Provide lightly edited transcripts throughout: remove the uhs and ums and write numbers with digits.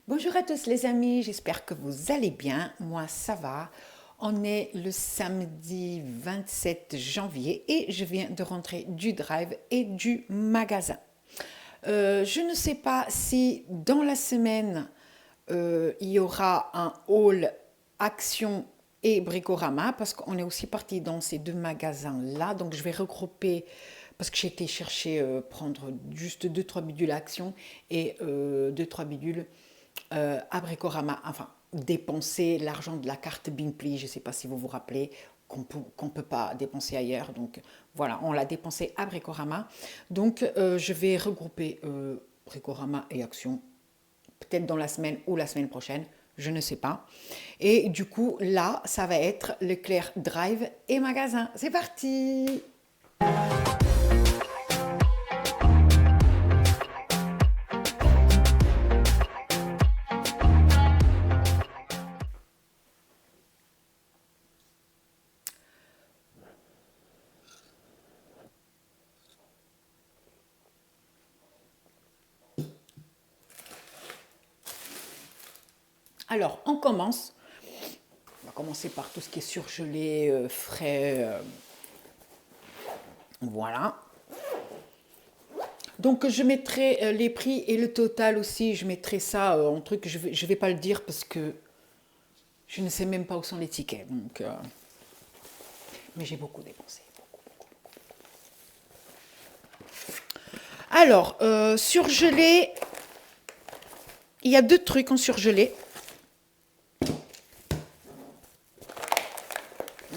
Bonjour à tous les amis, j'espère que vous allez bien. Moi ça va. On est le samedi 27 janvier et je viens de rentrer du drive et du magasin. Je ne sais pas si dans la semaine il y aura un haul Action et Bricorama parce qu'on est aussi parti dans ces deux magasins-là. Donc je vais regrouper parce que j'ai été chercher prendre juste deux trois bidules Action et deux trois bidules à Bricorama, enfin dépenser l'argent de la carte Bimpli, je ne sais pas si vous vous rappelez, qu'on peut pas dépenser ailleurs. Donc voilà, on l'a dépensé à Bricorama. Donc je vais regrouper Bricorama et Action, peut-être dans la semaine ou la semaine prochaine, je ne sais pas. Et du coup, là, ça va être Leclerc Drive et magasin. C'est parti! Alors, on commence. On va commencer par tout ce qui est surgelé, frais. Voilà. Donc, je mettrai les prix et le total aussi. Je mettrai ça en truc. Je ne vais pas le dire parce que je ne sais même pas où sont les tickets. Donc, mais j'ai beaucoup dépensé. Alors, surgelé. Il y a deux trucs en surgelé.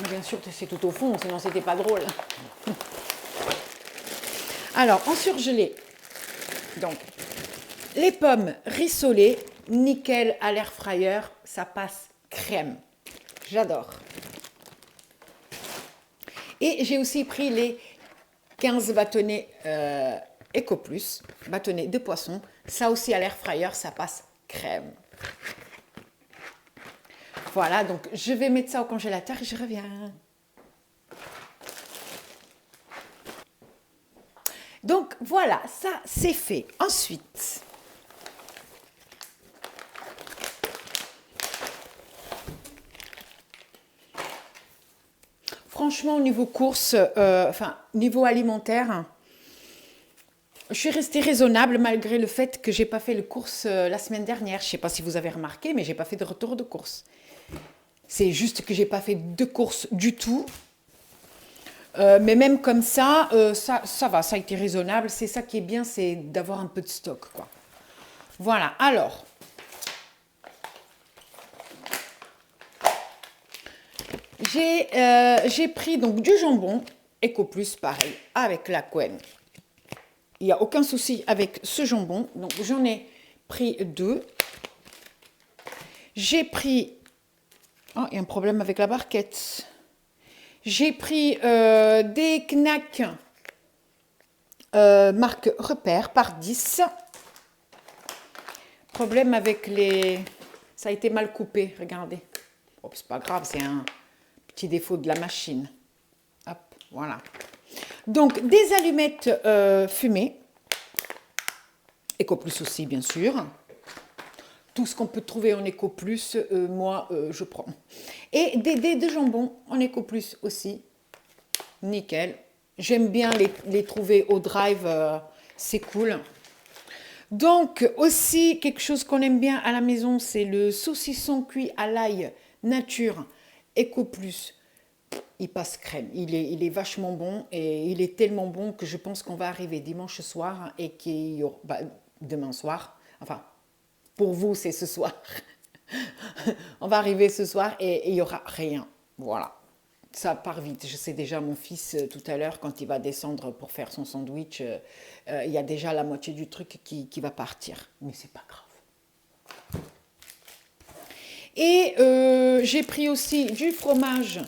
Bien sûr, c'est tout au fond, sinon c'était pas drôle. Alors, en surgelé, donc, les pommes rissolées, nickel à l'air fryer, ça passe crème. J'adore. Et j'ai aussi pris les 15 bâtonnets Eco Plus, bâtonnets de poisson. Ça aussi à l'air fryer, ça passe crème. Voilà, donc je vais mettre ça au congélateur et je reviens. Donc voilà, ça c'est fait. Ensuite, franchement, au niveau course, enfin, niveau alimentaire, je suis restée raisonnable malgré le fait que j'ai pas fait les courses la semaine dernière. Je sais pas si vous avez remarqué, mais j'ai pas fait de retour de course. C'est juste que j'ai pas fait de course du tout. Mais même comme ça, ça va, ça a été raisonnable. C'est ça qui est bien, c'est d'avoir un peu de stock, quoi. Voilà, alors. J'ai pris donc du jambon, Eco Plus, pareil, avec la couenne. Il n'y a aucun souci avec ce jambon. Donc j'en ai pris deux. J'ai pris... Oh, il y a un problème avec la barquette. J'ai pris des knacks marque Repère par 10. Problème avec les... Ça a été mal coupé, regardez. Oh, c'est pas grave, c'est un petit défaut de la machine. Hop, voilà. Donc, des allumettes fumées. Eco Plus aussi, bien sûr. Tout ce qu'on peut trouver en Eco Plus, moi, je prends. Et des dés de jambon en Eco Plus aussi. Nickel. J'aime bien les trouver au drive, c'est cool. Donc, aussi, quelque chose qu'on aime bien à la maison, c'est le saucisson cuit à l'ail nature Eco Plus. Il passe crème. Il est vachement bon et il est tellement bon que je pense qu'on va arriver dimanche soir et qu'il y aura, demain soir. Enfin, pour vous, c'est ce soir. On va arriver ce soir et il n'y aura rien. Voilà. Ça part vite. Je sais déjà, mon fils, tout à l'heure, quand il va descendre pour faire son sandwich, il y a déjà la moitié du truc qui va partir. Mais c'est pas grave. Et j'ai pris aussi du fromage,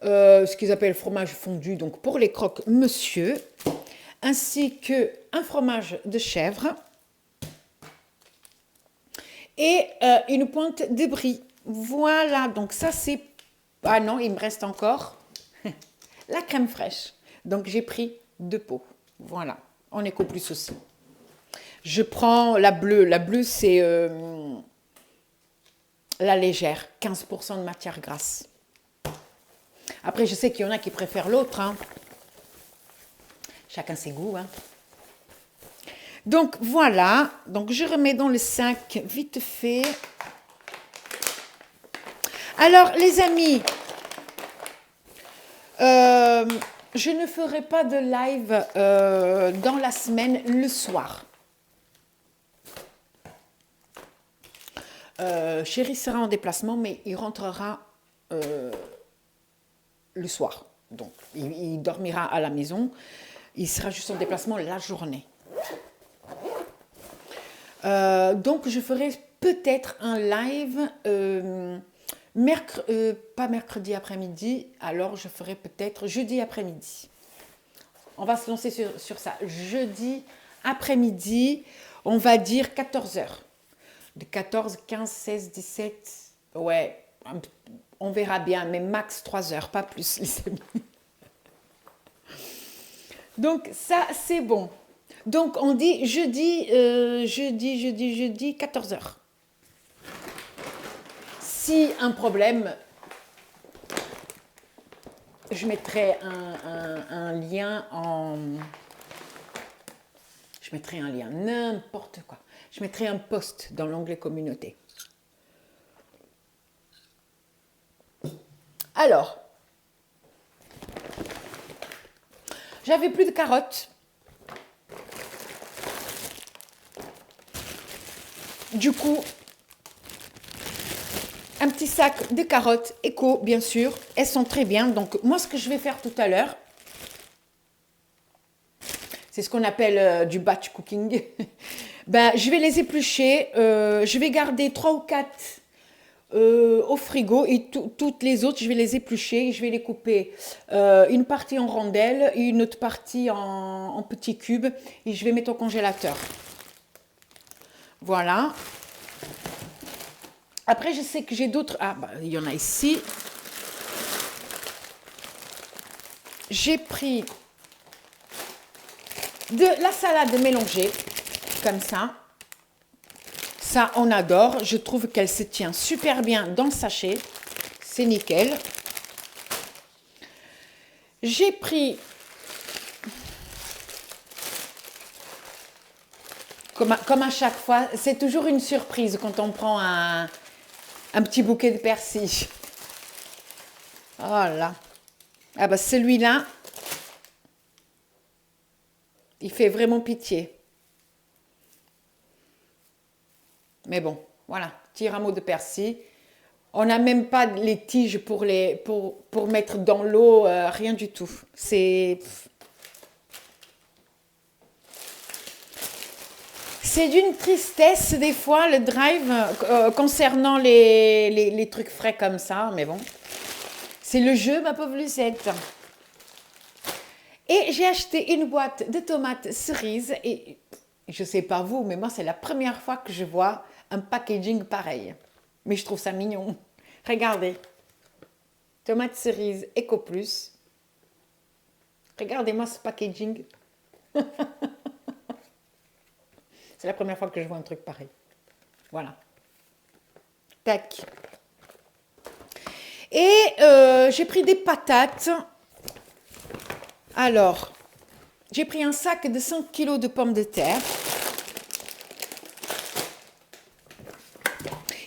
ce qu'ils appellent fromage fondu, donc pour les croque monsieur, ainsi qu'un fromage de chèvre et une pointe de brie. Voilà, donc ça c'est... Ah non, il me reste encore la crème fraîche. Donc j'ai pris deux pots. Voilà, en Eco Plus aussi. Je prends la bleue. La bleue, c'est la légère. 15% de matière grasse. Après, je sais qu'il y en a qui préfèrent l'autre. Hein. Chacun ses goûts. Hein. Donc, voilà. Donc, je remets dans le sac vite fait. Alors, les amis, je ne ferai pas de live dans la semaine le soir. Chéri sera en déplacement, mais il rentrera le soir. Donc, il dormira à la maison. Il sera juste en déplacement la journée. Donc, je ferai peut-être un live, pas mercredi après-midi, alors je ferai peut-être jeudi après-midi. On va se lancer sur ça. Jeudi après-midi, on va dire 14 heures. De 14, 15, 16, 17, ouais, on verra bien, mais max 3 heures, pas plus, les amis. Donc, ça, c'est bon. Donc, on dit jeudi, 14 heures. Si un problème, je mettrai un lien en... Je mettrai un lien, n'importe quoi. Je mettrai un post dans l'onglet communauté. Alors, j'avais plus de carottes. Du coup, un petit sac de carottes éco, bien sûr. Elles sont très bien. Donc, moi, ce que je vais faire tout à l'heure, c'est ce qu'on appelle du batch cooking. Ben, je vais les éplucher. Je vais garder 3 ou 4 au frigo et toutes les autres, je vais les éplucher. Je vais les couper une partie en rondelles, une autre partie en petits cubes et je vais mettre au congélateur. Voilà. Après, je sais que j'ai d'autres... Ah, bah, il y en a ici. J'ai pris de la salade mélangée, comme ça. Ça, on adore. Je trouve qu'elle se tient super bien dans le sachet. C'est nickel. J'ai pris... Comme à chaque fois, c'est toujours une surprise quand on prend un petit bouquet de persil. Voilà. Ah bah celui-là, il fait vraiment pitié. Mais bon, voilà, petit rameau de persil. On n'a même pas les tiges pour mettre dans l'eau, rien du tout. C'est d'une tristesse des fois le drive concernant les trucs frais comme ça, mais bon. C'est le jeu, ma pauvre Lucette. Et j'ai acheté une boîte de tomates cerises et je ne sais pas vous, mais moi c'est la première fois que je vois un packaging pareil. Mais je trouve ça mignon. Regardez. Tomates cerises Eco Plus. Regardez-moi ce packaging. C'est la première fois que je vois un truc pareil. Voilà. Tac. Et j'ai pris des patates. Alors, j'ai pris un sac de 5 kg de pommes de terre.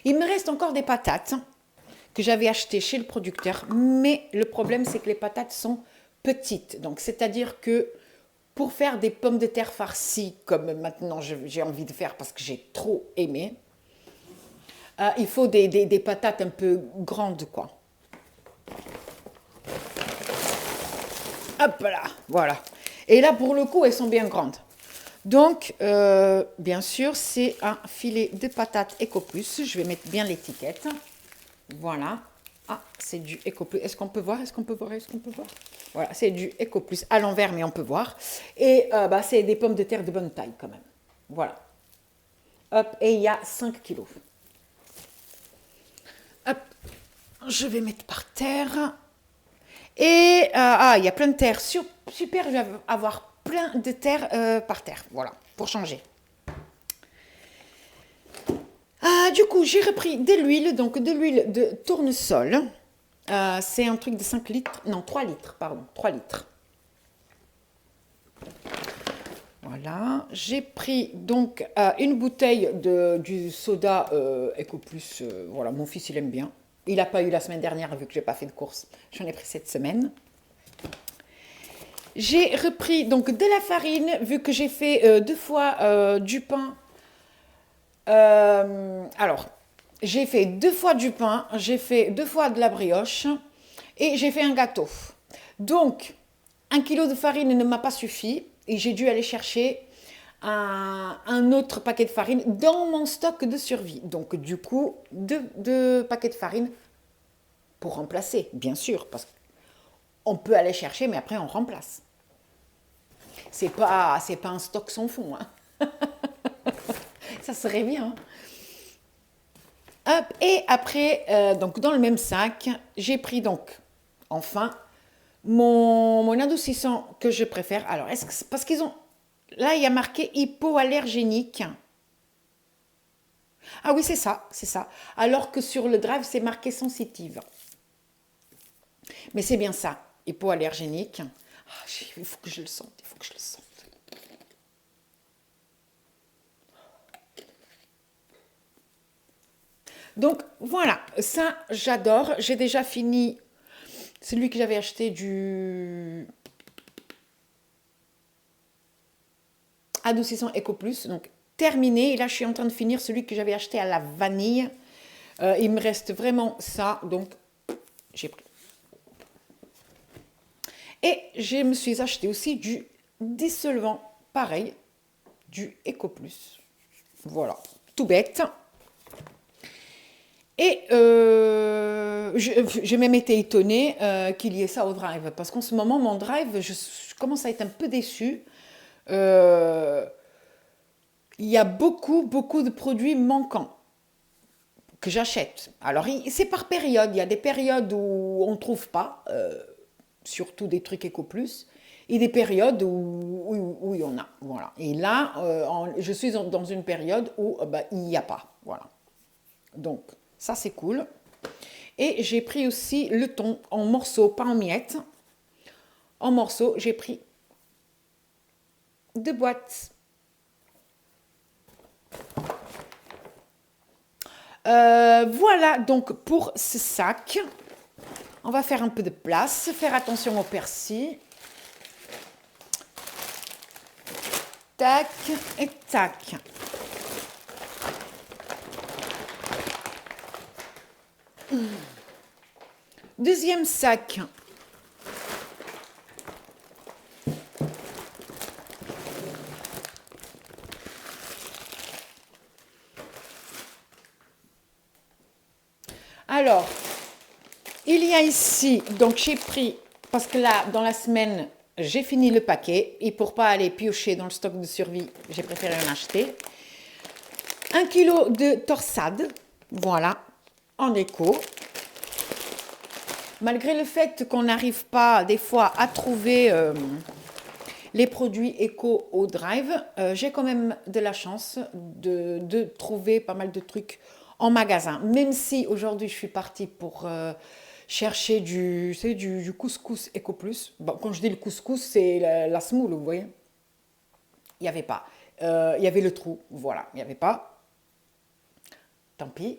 Il me reste encore des patates que j'avais achetées chez le producteur. Mais le problème, c'est que les patates sont petites. Donc, c'est-à-dire que pour faire des pommes de terre farcies, comme maintenant j'ai envie de faire parce que j'ai trop aimé, il faut des patates un peu grandes, quoi. Hop là, voilà. Et là, pour le coup, elles sont bien grandes. Donc, bien sûr, c'est un filet de patates Eco Plus. Je vais mettre bien l'étiquette. Voilà. Ah, c'est du Eco Plus. Est-ce qu'on peut voir? Est-ce qu'on peut voir? Est-ce qu'on peut voir? Voilà, c'est du Eco Plus à l'envers, mais on peut voir. Et c'est des pommes de terre de bonne taille quand même. Voilà. Hop, et il y a 5 kilos. Hop, je vais mettre par terre. Et il y a plein de terre. Super, je vais avoir plein de terre par terre. Voilà, pour changer. Du coup, j'ai repris de l'huile, donc de l'huile de tournesol. C'est un truc de 5 litres, non 3 litres, pardon, 3 litres. Voilà, j'ai pris donc une bouteille du soda Eco Plus. Voilà, mon fils il aime bien. Il n'a pas eu la semaine dernière vu que j'ai pas fait de course. J'en ai pris cette semaine. J'ai repris donc de la farine vu que j'ai fait 2 fois du pain. Alors, j'ai fait 2 fois du pain, j'ai fait 2 fois de la brioche et j'ai fait un gâteau. Donc, 1 kilo de farine ne m'a pas suffi et j'ai dû aller chercher un autre paquet de farine dans mon stock de survie. Donc, du coup, 2 paquets de farine pour remplacer, bien sûr, parce qu'on peut aller chercher, mais après on remplace. C'est pas un stock sans fond, hein. Ça serait bien. Hop, et après, donc dans le même sac, j'ai pris donc, enfin, mon adoucissant que je préfère. Alors, parce qu'ils ont, là, il y a marqué hypoallergénique. Ah oui, c'est ça, c'est ça. Alors que sur le drive, c'est marqué sensitive. Mais c'est bien ça, hypoallergénique. Ah, il faut que je le sente, il faut que je le sente. Donc voilà, ça j'adore. J'ai déjà fini celui que j'avais acheté du adoucissant Eco Plus. Donc terminé. Et là je suis en train de finir celui que j'avais acheté à la vanille. Il me reste vraiment ça. Donc j'ai pris. Et je me suis acheté aussi du dissolvant. Pareil, du Eco Plus. Voilà, tout bête. Et j'ai même été étonnée qu'il y ait ça au drive. Parce qu'en ce moment, mon drive, je commence à être un peu déçue. Il y a beaucoup de produits manquants que j'achète. Alors, c'est par période. Il y a des périodes où on ne trouve pas, surtout des trucs Eco Plus, et des périodes où il y en a. Voilà. Et là, je suis dans une période où il n'y a pas. Voilà. Donc, ça, c'est cool. Et j'ai pris aussi le thon en morceaux, pas en miettes. En morceaux, j'ai pris 2 boîtes. Voilà donc pour ce sac. On va faire un peu de place, faire attention au persil. Tac et tac. Deuxième sac. Alors, il y a ici, donc j'ai pris, parce que là, dans la semaine, j'ai fini le paquet, et pour pas aller piocher dans le stock de survie, j'ai préféré en acheter. 1 kg de torsade, voilà, en éco. Malgré le fait qu'on n'arrive pas, des fois, à trouver les produits éco au drive, j'ai quand même de la chance de trouver pas mal de trucs en magasin. Même si aujourd'hui, je suis partie pour chercher du couscous Eco Plus. Bon, quand je dis le couscous, c'est la semoule, vous voyez. Il n'y avait pas. Il y avait le trou, voilà, il n'y avait pas. Tant pis.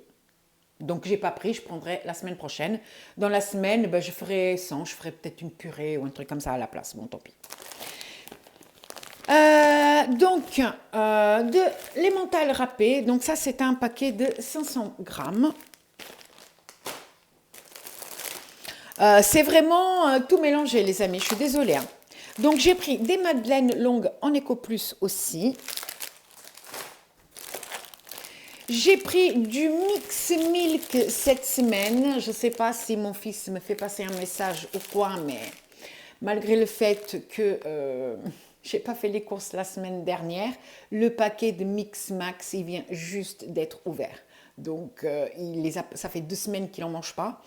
Donc, j'ai pas pris, je prendrai la semaine prochaine. Dans la semaine, je ferai sans, je ferai peut-être une purée ou un truc comme ça à la place. Bon, tant pis. Donc, de l'emmental râpé. Donc, ça, c'est un paquet de 500 grammes. C'est vraiment tout mélangé, les amis. Je suis désolée. Hein. Donc, j'ai pris des madeleines longues en Eco Plus aussi. J'ai pris du Mix Milk cette semaine. Je ne sais pas si mon fils me fait passer un message ou quoi, mais malgré le fait que je n'ai pas fait les courses la semaine dernière, le paquet de Mix Max, il vient juste d'être ouvert. Donc, ça fait 2 semaines qu'il n'en mange pas.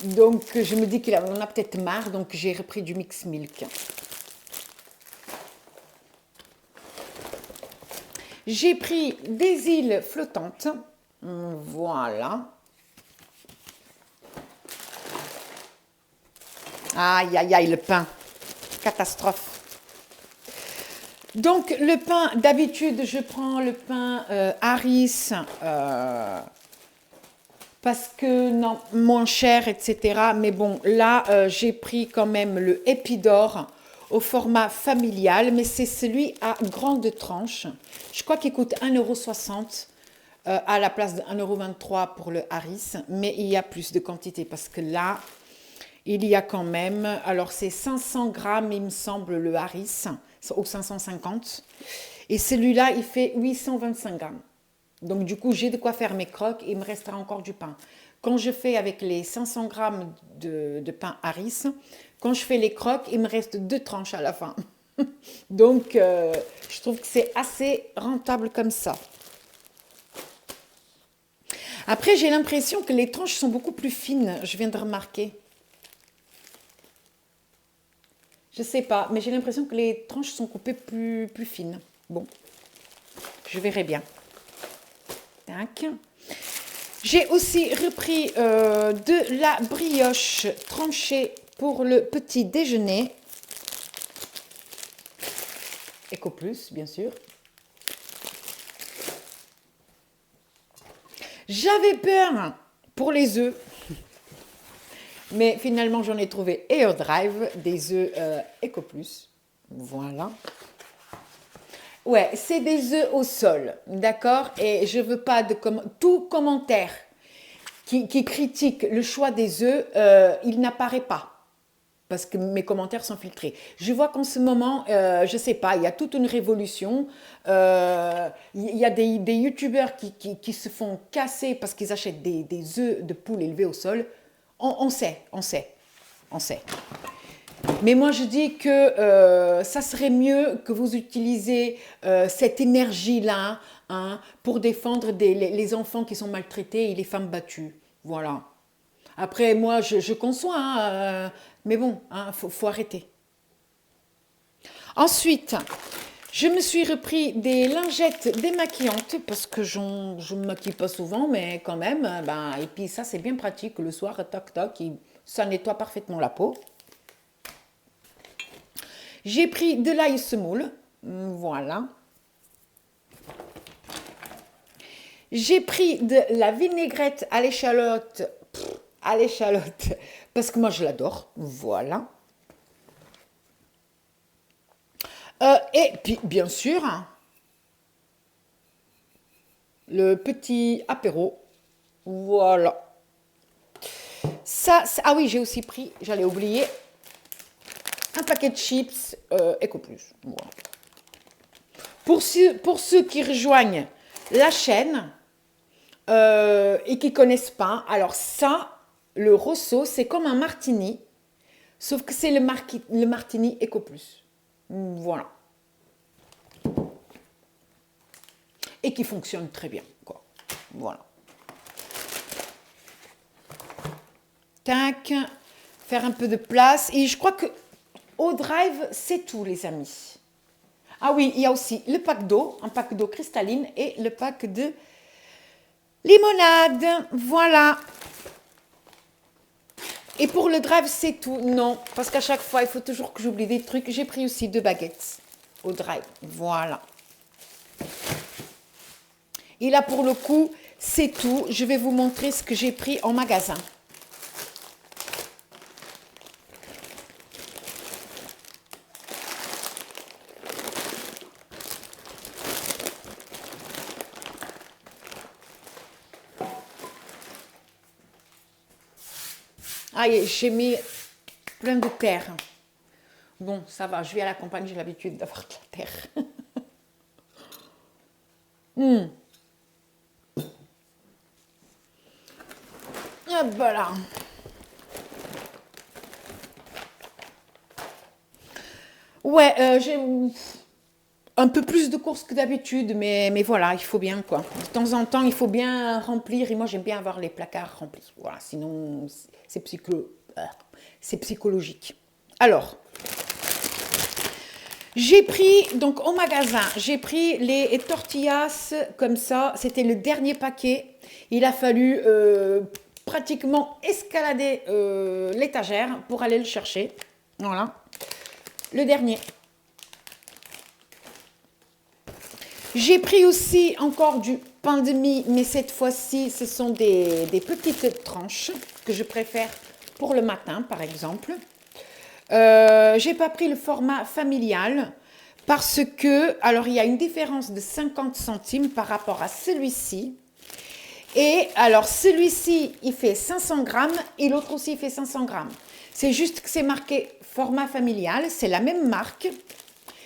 Donc, je me dis qu'il en a peut-être marre, donc j'ai repris du Mix Milk. J'ai pris des îles flottantes. Voilà. Aïe, aïe, aïe, le pain. Catastrophe. Donc, le pain, d'habitude, je prends le pain Harris parce que, non, moins cher, etc. Mais bon, là, j'ai pris quand même le Épidore au format familial, mais c'est celui à grande tranche. Je crois qu'il coûte 1,60 € à la place de 1,23 € pour le Harris, mais il y a plus de quantité parce que là, il y a quand même, alors c'est 500 grammes, il me semble, le Harris, ou 550. Et celui-là, il fait 825 grammes. Donc du coup, j'ai de quoi faire mes croques et il me restera encore du pain. Quand je fais avec les 500 grammes de pain Harris, quand je fais les croques, il me reste 2 tranches à la fin. Donc, je trouve que c'est assez rentable comme ça. Après, j'ai l'impression que les tranches sont beaucoup plus fines, je viens de remarquer. Je sais pas, mais j'ai l'impression que les tranches sont coupées plus fines. Bon, je verrai bien. Tac. J'ai aussi repris de la brioche tranchée pour le petit déjeuner. Eco Plus, bien sûr. J'avais peur pour les œufs. Mais finalement, j'en ai trouvé Air-Drive, des œufs Eco Plus. Voilà. Ouais, c'est des œufs au sol, d'accord? Et je veux pas de tout commentaire qui critique le choix des œufs, il n'apparaît pas. Parce que mes commentaires sont filtrés. Je vois qu'en ce moment, je sais pas, il y a toute une révolution. Il y a des youtubeurs qui se font casser parce qu'ils achètent des œufs de poule élevés au sol. On sait. Mais moi, je dis que ça serait mieux que vous utilisiez cette énergie-là pour défendre les enfants qui sont maltraités et les femmes battues. Voilà. Après, moi, je conçois, mais bon, faut arrêter. Ensuite, je me suis repris des lingettes démaquillantes parce que je ne me maquille pas souvent, mais quand même. Et puis ça, c'est bien pratique. Le soir, toc toc, ça nettoie parfaitement la peau. J'ai pris de l'ail semoule. Voilà. J'ai pris de la vinaigrette à l'échalote. Parce que moi, je l'adore. Voilà. Et puis, bien sûr, le petit apéro. Voilà. Ça, ah oui, j'ai aussi pris, j'allais oublier, un paquet de chips Eco Plus. Voilà. Pour ceux qui rejoignent la chaîne et qui ne connaissent pas, alors ça, le Rosso, c'est comme un martini, sauf que c'est le martini Eco Plus. Voilà. Et qui fonctionne très bien, quoi. Voilà. Tac. Faire un peu de place. Et je crois que au drive, c'est tout, les amis. Ah oui, il y a aussi le pack d'eau, un pack d'eau cristalline et le pack de limonade. Voilà. Et pour le drive, c'est tout. Non, parce qu'à chaque fois, il faut toujours que j'oublie des trucs. J'ai pris aussi 2 baguettes au drive. Voilà. Et là, pour le coup, c'est tout. Je vais vous montrer ce que j'ai pris en magasin. Ah, j'ai mis plein de terre. Bon, ça va, je vais à la campagne, j'ai l'habitude d'avoir de la terre. Voilà. Ouais, j'ai un peu plus de courses que d'habitude, mais voilà, il faut bien, quoi. De temps en temps, il faut bien remplir, et moi, j'aime bien avoir les placards remplis. Voilà, sinon, c'est psychologique. Alors, J'ai pris, donc au magasin, j'ai pris les tortillas comme ça. C'était le dernier paquet. Il a fallu pratiquement escalader l'étagère pour aller le chercher. Voilà. Le dernier. J'ai pris aussi encore du pain de mie, mais cette fois-ci, ce sont des petites tranches que je préfère pour le matin, par exemple. J'ai pas pris le format familial parce que, alors il y a une différence de 50 centimes par rapport à celui-ci. Et alors celui-ci, il fait 500 grammes et l'autre aussi, il fait 500 grammes. C'est juste que c'est marqué format familial, c'est la même marque.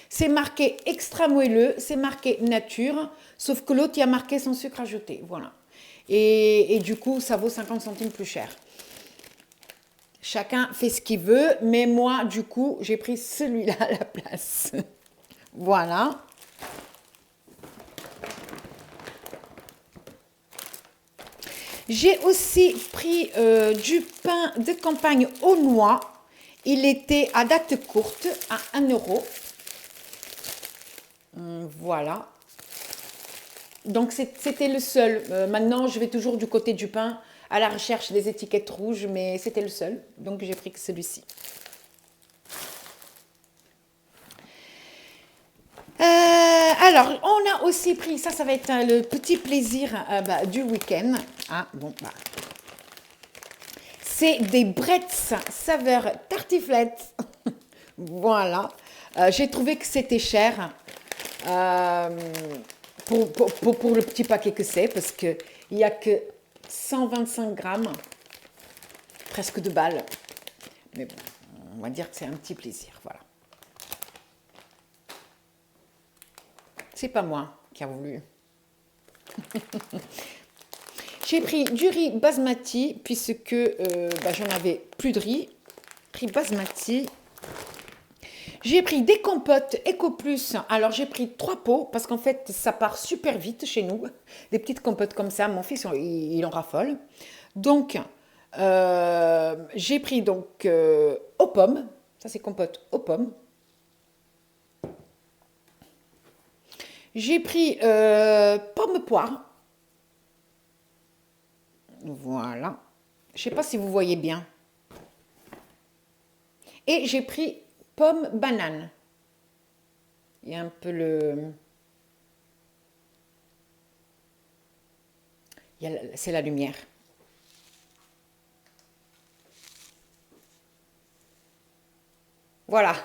C'est marqué extra moelleux, c'est marqué nature, sauf que l'autre, il y a marqué sans sucre ajouté. Voilà. Et du coup, ça vaut 50 centimes plus cher. Chacun fait ce qu'il veut, mais moi, du coup, j'ai pris celui-là à la place. Voilà. J'ai aussi pris du pain de campagne aux noix. Il était à date courte, à 1 euro. Voilà. Donc c'était le seul. Maintenant, je vais toujours du côté du pain à la recherche des étiquettes rouges, mais c'était le seul. Donc j'ai pris que celui-ci. Alors, on a aussi pris, ça va être le petit plaisir du week-end. Ah, bon, bah. C'est des Bretz saveur tartiflette. Voilà. J'ai trouvé que c'était cher pour le petit paquet que c'est, parce qu'il n'y a que 125 grammes, presque 2 balles. Mais bon, on va dire que c'est un petit plaisir, voilà. C'est pas moi qui a voulu. J'ai pris du riz basmati, puisque j'en avais plus de riz. Riz basmati. J'ai pris des compotes Eco Plus. Alors, j'ai pris 3 pots, parce qu'en fait, ça part super vite chez nous. Des petites compotes comme ça. Mon fils, il en raffole. Donc, j'ai pris donc aux pommes. Ça, c'est compote aux pommes. J'ai pris pommes poire. Voilà. Je ne sais pas si vous voyez bien. Et j'ai pris pomme banane. Il y a un peu le... C'est la lumière. Voilà.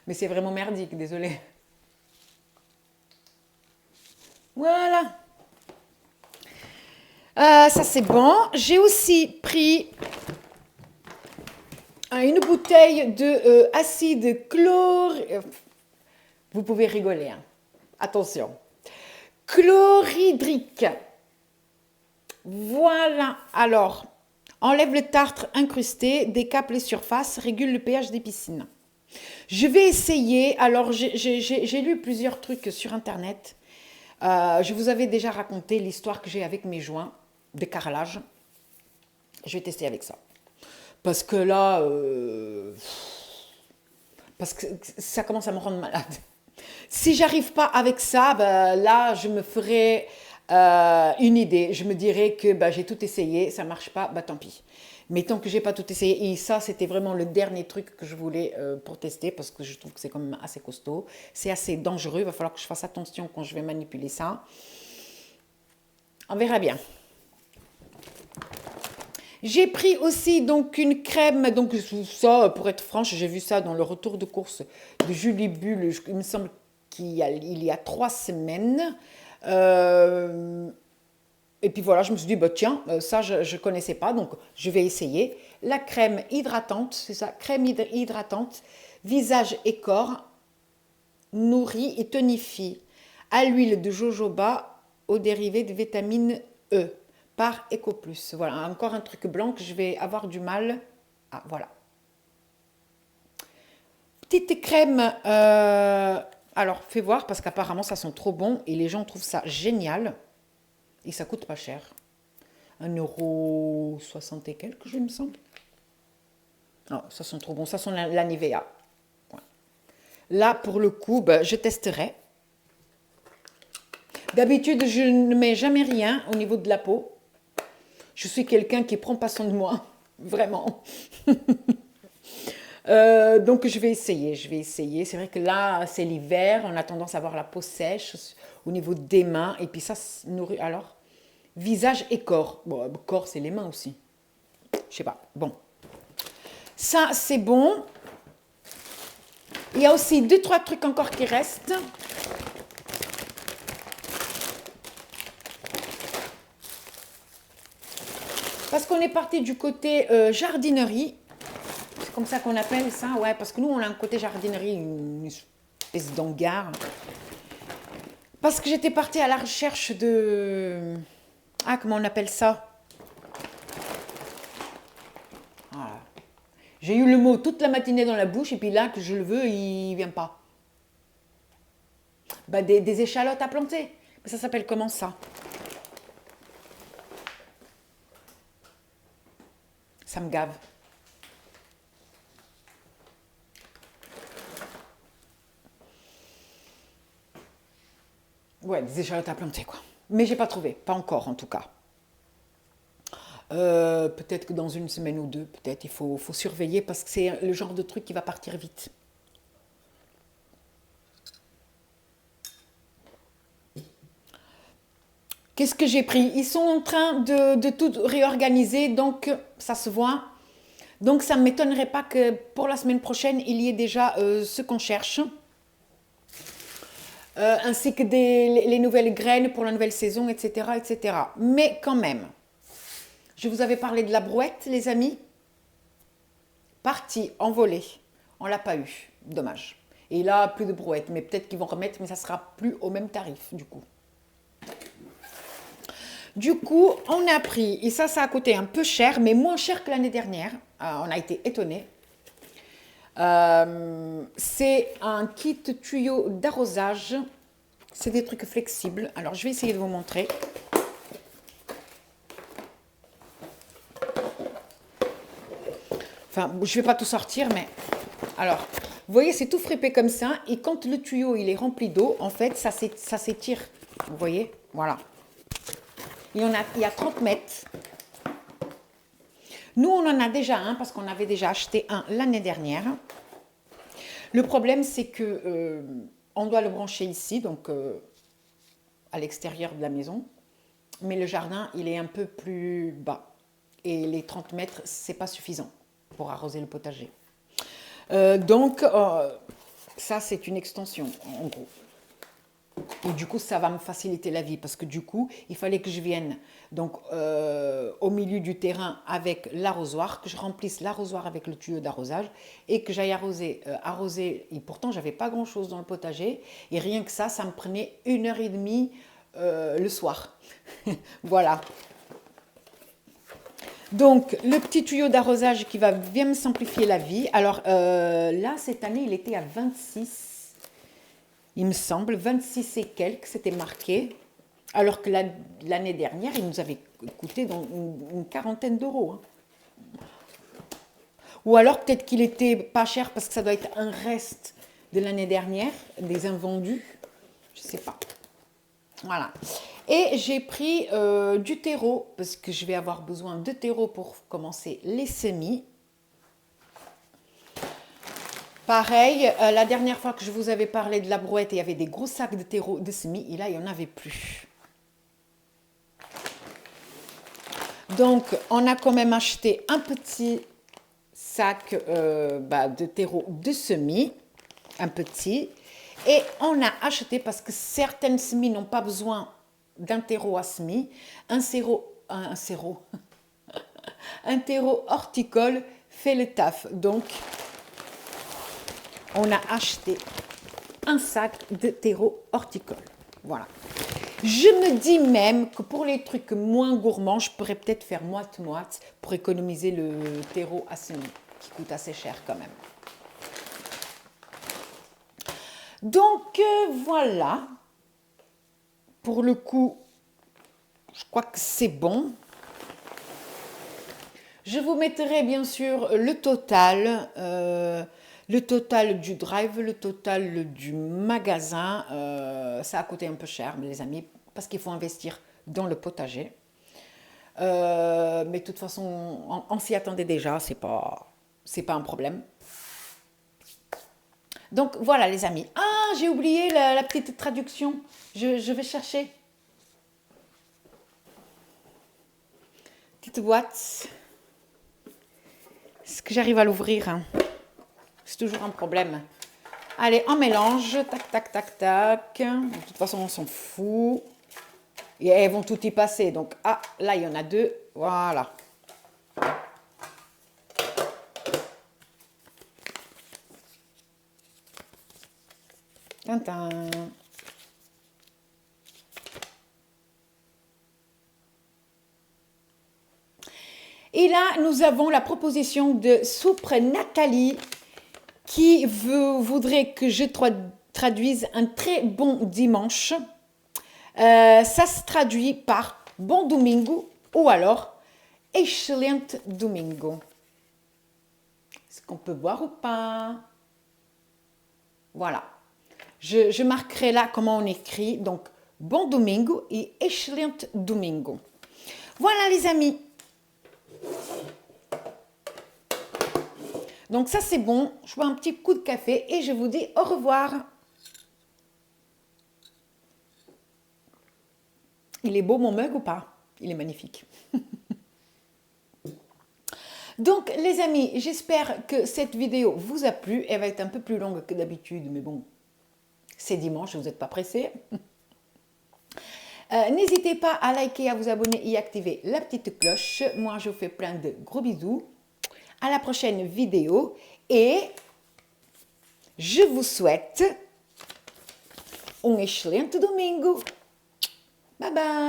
Mais c'est vraiment merdique, désolé. Voilà. Ça c'est bon. J'ai aussi pris une bouteille de acide chlorhydrique. Vous pouvez rigoler, hein. Attention. Chlorhydrique. Voilà. Alors, enlève le tartre incrusté, décape les surfaces, régule le pH des piscines. Je vais essayer. Alors, j'ai lu plusieurs trucs sur Internet. Je vous avais déjà raconté l'histoire que j'ai avec mes joints de carrelage. Je vais tester avec ça. Parce que là, parce que ça commence à me rendre malade. Si j'arrive pas avec ça, là, je me ferai une idée. Je me dirais que j'ai tout essayé, ça marche pas, tant pis. Mais tant que j'ai pas tout essayé, et ça, c'était vraiment le dernier truc que je voulais pour tester, parce que je trouve que c'est quand même assez costaud. C'est assez dangereux, il va falloir que je fasse attention quand je vais manipuler ça. On verra bien. J'ai pris aussi donc une crème, donc ça, pour être franche, j'ai vu ça dans le retour de course de Julie Bull, il me semble qu'il y a 3 semaines. Et puis voilà, je me suis dit, tiens, ça je ne connaissais pas, donc je vais essayer. La crème hydratante, c'est ça, crème hydratante, visage et corps, nourrit et tonifie, à l'huile de jojoba, aux dérivés de vitamine E, par EcoPlus. Voilà, encore un truc blanc que je vais avoir du mal. Ah, voilà. Petite crème, alors fais voir, parce qu'apparemment ça sent trop bon, et les gens trouvent ça génial. Et ça coûte pas cher. 1,60 € et quelques, je me semble. Non, ça sent trop bon. Ça sent la Nivea. Là, pour le coup, ben, je testerai. D'habitude, je ne mets jamais rien au niveau de la peau. Je suis quelqu'un qui prend pas soin de moi, vraiment. Donc je vais essayer, je vais essayer. C'est vrai que là, c'est l'hiver, on a tendance à avoir la peau sèche au niveau des mains. Et puis ça se nourrit. Alors, visage et corps. Bon, corps, c'est les mains aussi. Je sais pas. Bon. Ça, c'est bon. Il y a aussi deux, trois trucs encore qui restent. Parce qu'on est parti du côté jardinerie. C'est comme ça qu'on appelle ça, ouais. Parce que nous, on a un côté jardinerie, une espèce d'hangar. Parce que j'étais partie à la recherche de... Ah, comment on appelle ça? Voilà. J'ai eu le mot toute la matinée dans la bouche, et puis là, que je le veux, il vient pas. Bah, des échalotes à planter. Mais ça s'appelle comment ça? Ça me gave. Ouais, des échalotes à planter, quoi. Mais j'ai pas trouvé, pas encore en tout cas. Peut-être que dans une semaine ou deux, peut-être, faut surveiller parce que c'est le genre de truc qui va partir vite. Qu'est-ce que j'ai pris? Ils sont en train de tout réorganiser, donc ça se voit. Donc ça ne m'étonnerait pas que pour la semaine prochaine, il y ait déjà ce qu'on cherche. Ainsi que les nouvelles graines pour la nouvelle saison, etc., etc. Mais quand même, je vous avais parlé de la brouette, les amis. Partie, envolée. On l'a pas eu. Dommage. Et là, plus de brouette. Mais peut-être qu'ils vont remettre, mais ça sera plus au même tarif, du coup. Du coup, on a pris, et ça a coûté un peu cher, mais moins cher que l'année dernière. On a été étonnés. C'est un kit tuyau d'arrosage. C'est des trucs flexibles. Alors, je vais essayer de vous montrer. Enfin, je ne vais pas tout sortir, mais... Alors, vous voyez, c'est tout fripé comme ça. Et quand le tuyau, il est rempli d'eau, en fait, ça s'étire. Vous voyez? Voilà. Il y a 30 mètres. Nous, on en a déjà un parce qu'on avait déjà acheté un l'année dernière. Le problème, c'est que on doit le brancher ici, donc à l'extérieur de la maison. Mais le jardin, il est un peu plus bas. Et les 30 mètres, c'est pas suffisant pour arroser le potager. Donc, ça, c'est une extension, en gros. Et du coup, ça va me faciliter la vie parce que du coup, il fallait que je vienne donc au milieu du terrain avec l'arrosoir, que je remplisse l'arrosoir avec le tuyau d'arrosage et que j'aille arroser. Et pourtant, j'avais pas grand-chose dans le potager et rien que ça me prenait 1 h 30 le soir. Voilà. Donc, le petit tuyau d'arrosage qui va bien me simplifier la vie. Alors là, cette année, il était à 26. Il me semble, 26 et quelques, c'était marqué. Alors que l'année dernière, il nous avait coûté dans une quarantaine d'euros. Hein. Ou alors peut-être qu'il était pas cher parce que ça doit être un reste de l'année dernière, des invendus. Je ne sais pas. Voilà. Et j'ai pris du terreau parce que je vais avoir besoin de terreau pour commencer les semis. Pareil, la dernière fois que je vous avais parlé de la brouette, il y avait des gros sacs de terreau de semis et là, il n'y en avait plus. Donc, on a quand même acheté un petit sac de terreau de semis, un petit. Et on a acheté, parce que certaines semis n'ont pas besoin d'un terreau à semis, un terreau horticole fait le taf. Donc, on a acheté un sac de terreau horticole. Voilà. Je me dis même que pour les trucs moins gourmands, je pourrais peut-être faire moite-moite pour économiser le terreau à semis, qui coûte assez cher quand même. Donc voilà. Pour le coup, je crois que c'est bon. Je vous mettrai bien sûr le total Le total du drive, le total du magasin, ça a coûté un peu cher, les amis, parce qu'il faut investir dans le potager. Mais de toute façon, on s'y attendait déjà, c'est pas un problème. Donc voilà les amis. Ah, j'ai oublié la petite traduction. Je vais chercher. Petite boîte. Est-ce que j'arrive à l'ouvrir, hein? C'est toujours un problème. Allez, on mélange. Tac, tac, tac, tac. De toute façon, on s'en fout. Et elles vont tout y passer. Donc, ah, là, il y en a deux. Voilà. Tintin. Et là, nous avons la proposition de soupe Nathalie qui voudrait que je traduise un très bon dimanche. Ça se traduit par bon domingo ou alors excelente domingo. Est-ce qu'on peut voir ou pas? Voilà. Je marquerai là comment on écrit. Donc, bon domingo et excelente domingo. Voilà les amis. Donc ça c'est bon. Je bois un petit coup de café et je vous dis au revoir. Il est beau mon mug ou pas? Il est magnifique. Donc les amis, j'espère que cette vidéo vous a plu. Elle va être un peu plus longue que d'habitude, mais bon, c'est dimanche, vous n'êtes pas pressés. N'hésitez pas à liker, à vous abonner et activer la petite cloche. Moi, je vous fais plein de gros bisous. À la prochaine vidéo et je vous souhaite un excelente domingo. Bye bye.